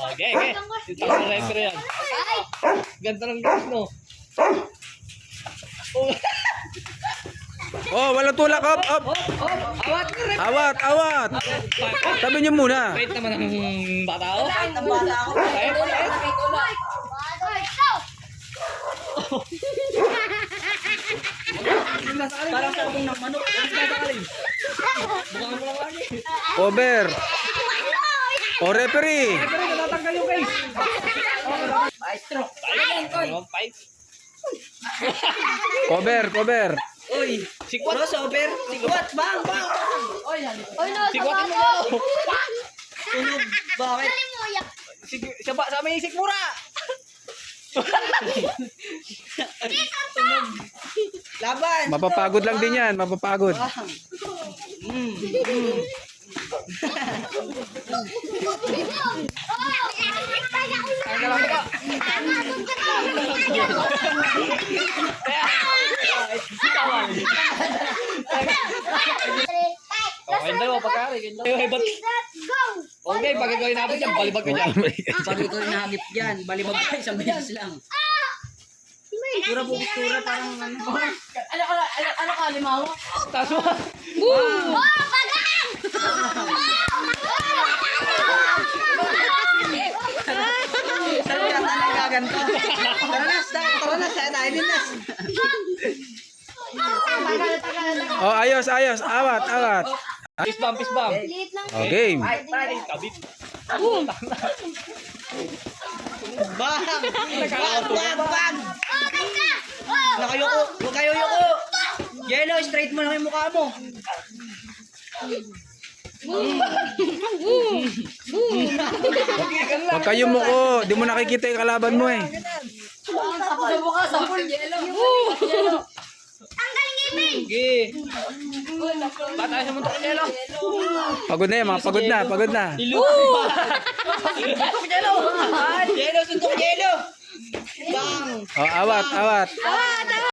Okay, okay. Ito ang referee yan. Ganda ng gas, no? Oh, walang tulak. Up, up. Awat ka rin. Awat, awat. Sabi niyo muna. Wait naman ang bata ko. Kahit ang bata ako. Kahit, kahit. Parang sabong ng manok. Mukha mo lang lagi. Over. O, referee. Pero natatanggal yung case. Maestro. Fight. Cover, cover. Uy, sikwat. Crossover. Sikwat. Bang, bang. Sikwatin mo na. Tunog. Bakit? Siya ba? Sa may sikmura. Tunog. Laban. Mapapagod lang din yan, mapapagod. Bang. Ang galang ka. Sitawan. Okay, dalawa pagkari. Okay, ba't? Okay, pagkagawin natin yan, balibag ka dyan. Pag ikaw nahagip dyan, balibag ka isang beses lang. Tura po, tura parang ano. Ano ka, limaw? Taas mo. Saan yan talaga ganito? Tara na, saan tayo din na. Oh, ayos, ayos. Awat, awat. Fist bump, fist bump. Liit lang. Oh, game. Kabit. Bang! Bang, bang, bang! Nakayuko, huwag kayo yuko! Yellow, straight mo lang yung mukha mo. Huwag kayo muko. Di mo nakikita yung kalaban mo eh. Sige. Bata sa muntok niya, Pagod na yan, mga pagod na, pagod na. Yellow, suntok yellow! Bang! Oh, awat, awat.